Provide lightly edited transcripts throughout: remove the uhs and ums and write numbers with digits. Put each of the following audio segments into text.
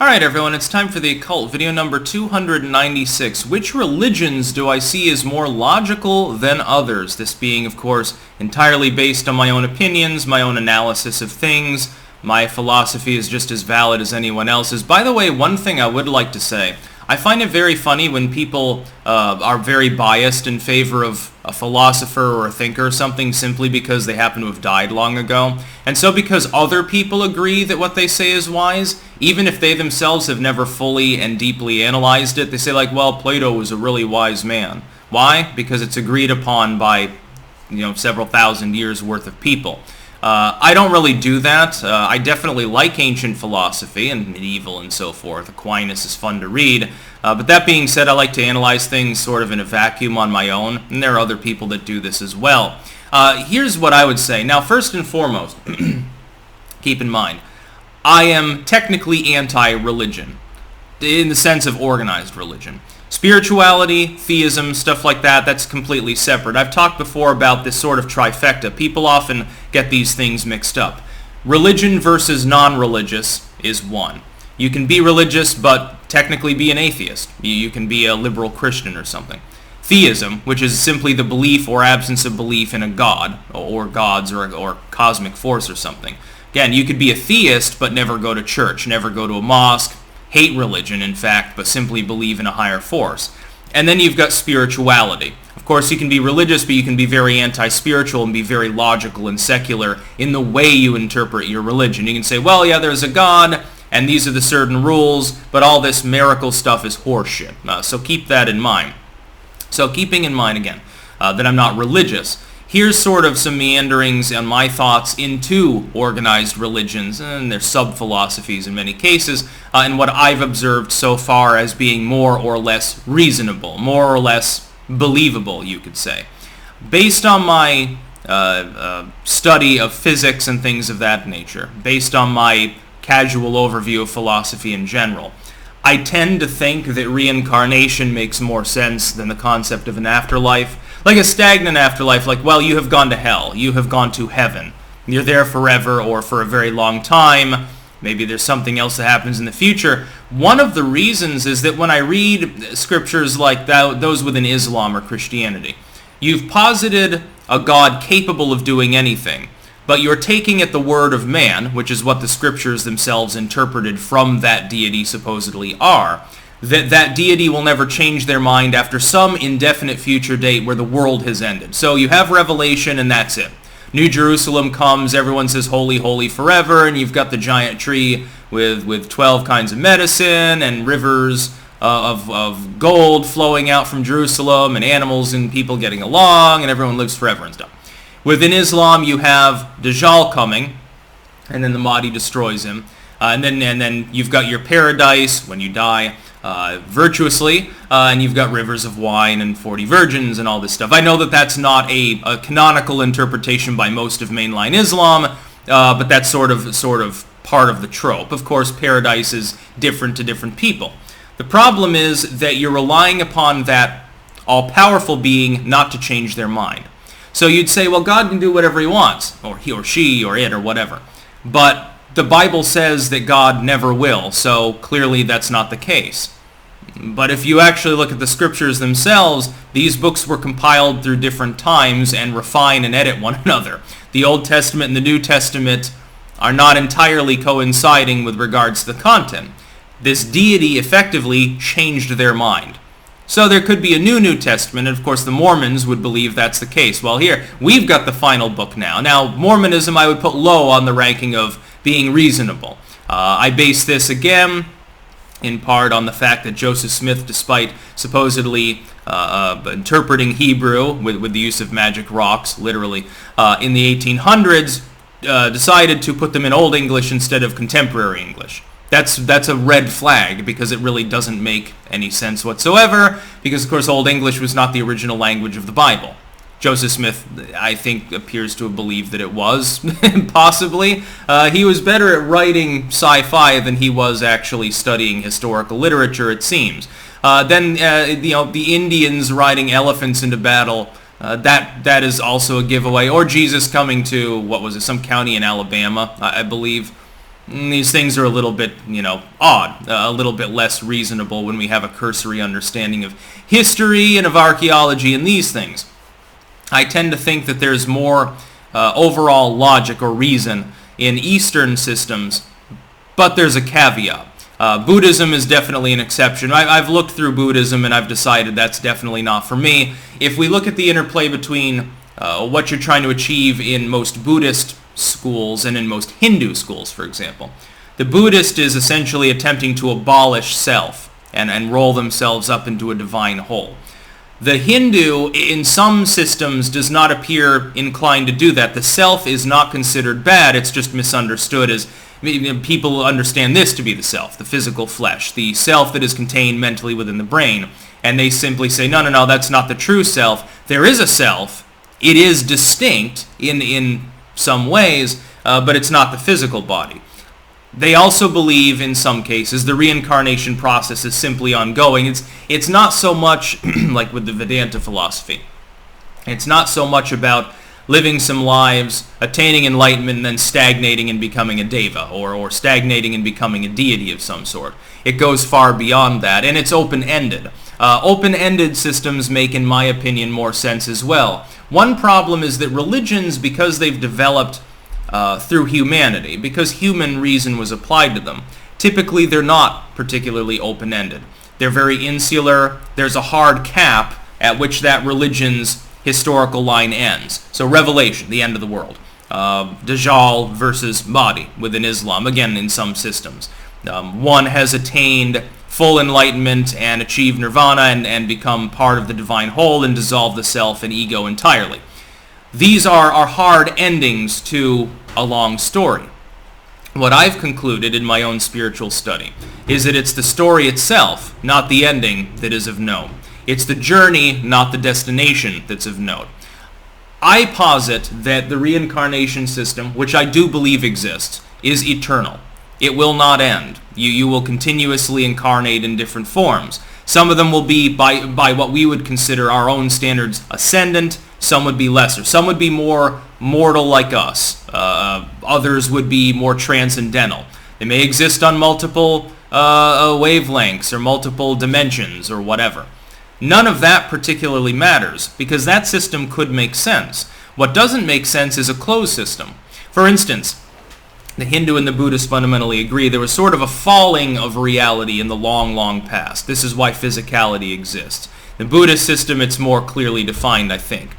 Alright everyone, it's time for the Occult, video number 296. Which religions do I see as more logical than others? This being, of course, entirely based on my own opinions, my own analysis of things. My philosophy is just as valid as anyone else's. By the way, one thing I would like to say. I find it very funny when people are very biased in favor of a philosopher or a thinker or something simply because they happen to have died long ago. And so because other people agree that what they say is wise, even if they themselves have never fully and deeply analyzed it, they say like, well, Plato was a really wise man. Why? Because it's agreed upon by, several thousand years worth of people. I don't really do that. I definitely like ancient philosophy and medieval and so forth. Aquinas is fun to read. But that being said, I like to analyze things sort of in a vacuum on my own, and there are other people that do this as well. Here's what I would say. Now, first and foremost, keep in mind, I am technically anti-religion, in the sense of organized religion. Spirituality, theism, stuff like that, that's completely separate. I've talked before about this sort of trifecta. People often get these things mixed up. Religion versus non-religious is one. You can be religious but technically be an atheist. You can be a liberal Christian or something. Theism, which is simply the belief or absence of belief in a god, or gods, or cosmic force or something. Again, you could be a theist but never go to church, never go to a mosque, hate religion, in fact, but simply believe in a higher force. And then you've got spirituality. Of course, you can be religious, but you can be very anti-spiritual and be very logical and secular in the way you interpret your religion. You can say, well, yeah, there's a God, and these are the certain rules, but all this miracle stuff is horseshit. So keep that in mind. So keeping in mind, again, that I'm not religious, here's sort of some meanderings on my thoughts into organized religions and their sub-philosophies in many cases, and what I've observed so far as being more or less reasonable, more or less believable, you could say. Based on my study of physics and things of that nature, based on my casual overview of philosophy in general, I tend to think that reincarnation makes more sense than the concept of an afterlife. Like a stagnant afterlife, like, well, you have gone to hell, you have gone to heaven. You're there forever or for a very long time. Maybe there's something else that happens in the future. One of the reasons is that when I read scriptures like that, those within Islam or Christianity, you've posited a God capable of doing anything, but you're taking at the word of man, which is what the scriptures themselves interpreted from that deity supposedly are, that deity will never change their mind after some indefinite future date where the world has ended. So you have Revelation and that's it. New Jerusalem comes, everyone says holy, holy forever, and you've got the giant tree with 12 kinds of medicine and rivers of gold flowing out from Jerusalem and animals and people getting along and everyone lives forever and stuff. Within Islam you have Dajjal coming and then the Mahdi destroys him. And then you've got your paradise when you die virtuously, and you've got rivers of wine and 40 virgins and all this stuff. I know that that's not a canonical interpretation by most of mainline Islam, but that's sort of part of the trope. Of course, paradise is different to different people. The problem is that you're relying upon that all-powerful being not to change their mind. So you'd say, well, God can do whatever he wants, or he or she or it or whatever. But the Bible says that God never will, so clearly that's not the case. But if you actually look at the scriptures themselves, these books were compiled through different times and refine and edit one another. The Old Testament and the New Testament are not entirely coinciding with regards to the content. This deity effectively changed their mind. So there could be a New Testament, and of course the Mormons would believe that's the case. Well, here, we've got the final book now. Now, Mormonism I would put low on the ranking of being reasonable. I base this, again, in part on the fact that Joseph Smith, despite supposedly interpreting Hebrew with the use of magic rocks, literally, in the 1800s, decided to put them in Old English instead of contemporary English. That's a red flag because it really doesn't make any sense whatsoever because, of course, Old English was not the original language of the Bible. Joseph Smith, I think, appears to have believed that it was, possibly. He was better at writing sci-fi than he was actually studying historical literature, it seems. Then, the Indians riding elephants into battle, that is also a giveaway. Or Jesus coming to, what was it, some county in Alabama, I believe. These things are a little bit, odd, a little bit less reasonable when we have a cursory understanding of history and of archaeology and these things. I tend to think that there's more overall logic or reason in Eastern systems, but there's a caveat. Buddhism is definitely an exception. I've looked through Buddhism and I've decided that's definitely not for me. If we look at the interplay between what you're trying to achieve in most Buddhist schools and in most Hindu schools, for example, the Buddhist is essentially attempting to abolish self and roll themselves up into a divine whole. The Hindu, in some systems, does not appear inclined to do that. The self is not considered bad, it's just misunderstood as people understand this to be the self, the physical flesh, the self that is contained mentally within the brain. And they simply say, no, that's not the true self. There is a self. It is distinct in some ways, but it's not the physical body. They also believe, in some cases, the reincarnation process is simply ongoing. It's not so much, like with the Vedanta philosophy, it's not so much about living some lives, attaining enlightenment, and then stagnating and becoming a deva, or stagnating and becoming a deity of some sort. It goes far beyond that, and it's open-ended. Open-ended systems make, in my opinion, more sense as well. One problem is that religions, because they've developed through humanity, because human reason was applied to them, typically they're not particularly open-ended. They're very insular. There's a hard cap at which that religion's historical line ends. So Revelation, the end of the world. Dajjal versus Mahdi within Islam, again in some systems. One has attained full enlightenment and achieved nirvana and become part of the divine whole and dissolve the self and ego entirely. These are hard endings to a long story. What I've concluded in my own spiritual study is that it's the story itself, not the ending, that is of note. It's the journey, not the destination, that's of note. I posit that the reincarnation system, which I do believe exists, is eternal. It will not end. You will continuously incarnate in different forms. Some of them will be, by what we would consider our own standards, ascendant. Some would be lesser. Some would be more mortal like us. Others would be more transcendental. They may exist on multiple wavelengths or multiple dimensions or whatever. None of that particularly matters, because that system could make sense. What doesn't make sense is a closed system. For instance, the Hindu and the Buddhist fundamentally agree there was sort of a falling of reality in the long, long past. This is why physicality exists. The Buddhist system, it's more clearly defined, I think.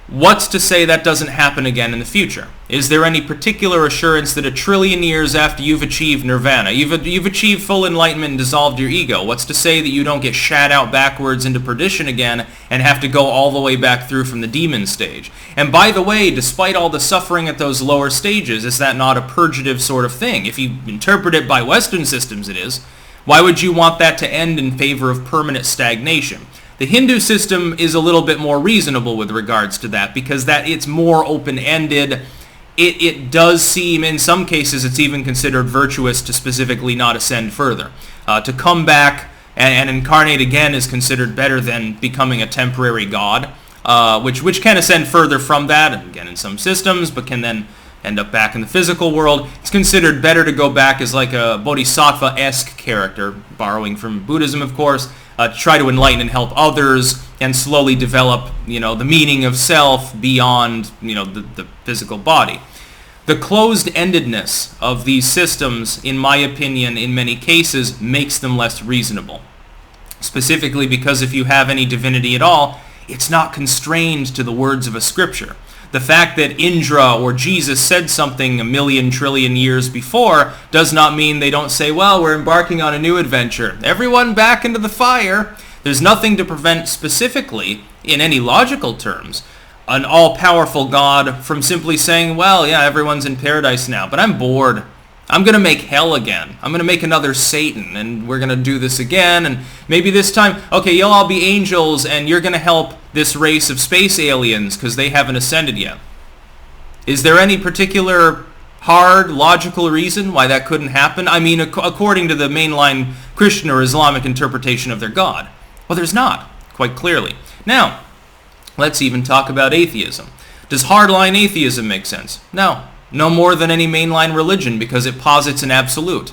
What's to say that doesn't happen again in the future? Is there any particular assurance that 1 trillion years after you've achieved nirvana, you've achieved full enlightenment and dissolved your ego, what's to say that you don't get shat out backwards into perdition again and have to go all the way back through from the demon stage? And by the way, despite all the suffering at those lower stages, is that not a purgative sort of thing? If you interpret it by Western systems, it is. Why would you want that to end in favor of permanent stagnation? The Hindu system is a little bit more reasonable with regards to that, because that it's more open-ended. It does seem, in some cases, it's even considered virtuous to specifically not ascend further. To come back and incarnate again is considered better than becoming a temporary god, which can ascend further from that, again in some systems, but can then end up back in the physical world. It's considered better to go back as like a bodhisattva-esque character, borrowing from Buddhism, of course, to try to enlighten and help others and slowly develop, the meaning of self beyond, the physical body. The closed-endedness of these systems, in my opinion, in many cases, makes them less reasonable. Specifically because if you have any divinity at all, it's not constrained to the words of a scripture. The fact that Indra or Jesus said something 1,000,000 trillion years before does not mean they don't say, well, we're embarking on a new adventure. Everyone back into the fire. There's nothing to prevent specifically, in any logical terms, an all-powerful God from simply saying, well, yeah, everyone's in paradise now, but I'm bored. I'm going to make hell again. I'm going to make another Satan, and we're going to do this again, and maybe this time, okay, you'll all be angels, and you're going to help this race of space aliens because they haven't ascended yet. Is there any particular hard, logical reason why that couldn't happen? I mean, according to the mainline Christian or Islamic interpretation of their God. Well, there's not, quite clearly. Now, let's even talk about atheism. Does hardline atheism make sense? No. no more than any mainline religion, because it posits an absolute.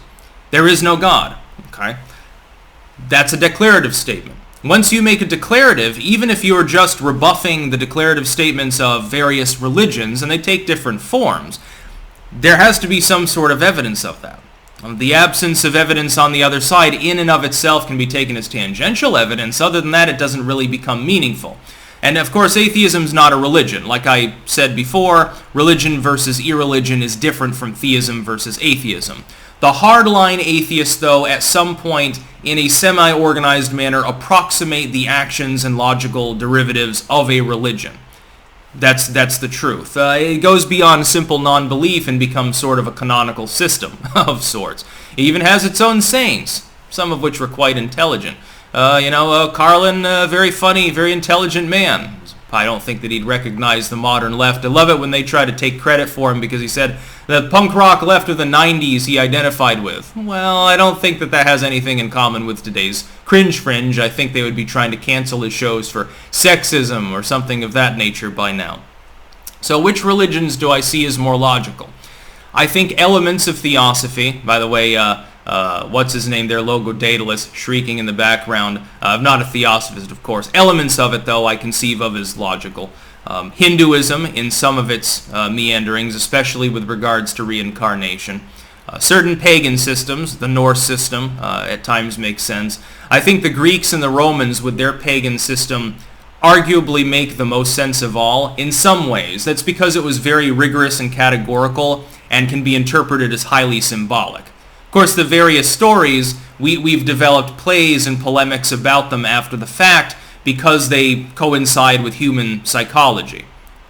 There is no God. Okay? That's a declarative statement. Once you make a declarative, even if you're just rebuffing the declarative statements of various religions, and they take different forms, there has to be some sort of evidence of that. The absence of evidence on the other side in and of itself can be taken as tangential evidence. Other than that, it doesn't really become meaningful. And of course, atheism is not a religion. Like I said before, religion versus irreligion is different from theism versus atheism. The hardline atheists, though, at some point in a semi-organized manner approximate the actions and logical derivatives of a religion. That's the truth. It goes beyond simple non-belief and becomes sort of a canonical system of sorts. It even has its own sayings, some of which were quite intelligent. Carlin, very funny, very intelligent man. I don't think that he'd recognize the modern left. I love it when they try to take credit for him because he said the punk rock left of the 90s he identified with. Well, I don't think that has anything in common with today's cringe fringe. I think they would be trying to cancel his shows for sexism or something of that nature by now. So which religions do I see as more logical? I think elements of theosophy, by the way, what's his name there, Logo Daedalus, shrieking in the background. I'm not a theosophist, of course. Elements of it, though, I conceive of as logical. Hinduism, in some of its meanderings, especially with regards to reincarnation. Certain pagan systems, the Norse system, at times makes sense. I think the Greeks and the Romans, with their pagan system, arguably make the most sense of all in some ways. That's because it was very rigorous and categorical and can be interpreted as highly symbolic. Of course, the various stories, we've developed plays and polemics about them after the fact because they coincide with human psychology.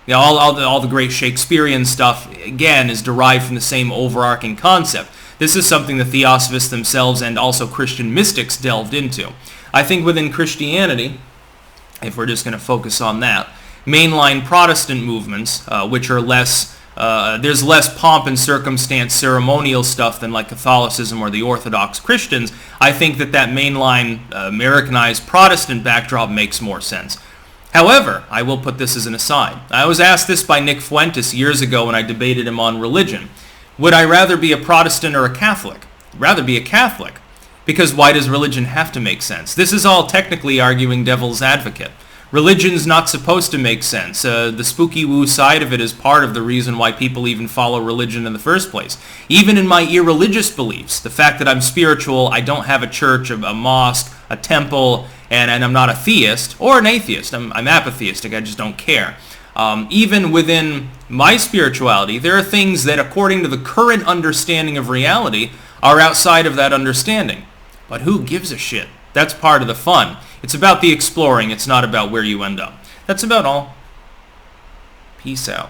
You know, all the great Shakespearean stuff, again, is derived from the same overarching concept. This is something the theosophists themselves and also Christian mystics delved into. I think within Christianity, if we're just going to focus on that, mainline Protestant movements, which are less, there's less pomp and circumstance ceremonial stuff than like Catholicism or the Orthodox Christians, I think that mainline Americanized Protestant backdrop makes more sense. However, I will put this as an aside. I was asked this by Nick Fuentes years ago when I debated him on religion. Would I rather be a Protestant or a Catholic? I'd rather be a Catholic. Because why does religion have to make sense? This is all technically arguing devil's advocate. Religion's not supposed to make sense. The spooky woo side of it is part of the reason why people even follow religion in the first place. Even in my irreligious beliefs, the fact that I'm spiritual, I don't have a church, a mosque, a temple, and I'm not a theist or an atheist. I'm apatheistic. I just don't care. Even within my spirituality, there are things that, according to the current understanding of reality, are outside of that understanding. But who gives a shit? That's part of the fun. It's about the exploring. It's not about where you end up. That's about all. Peace out.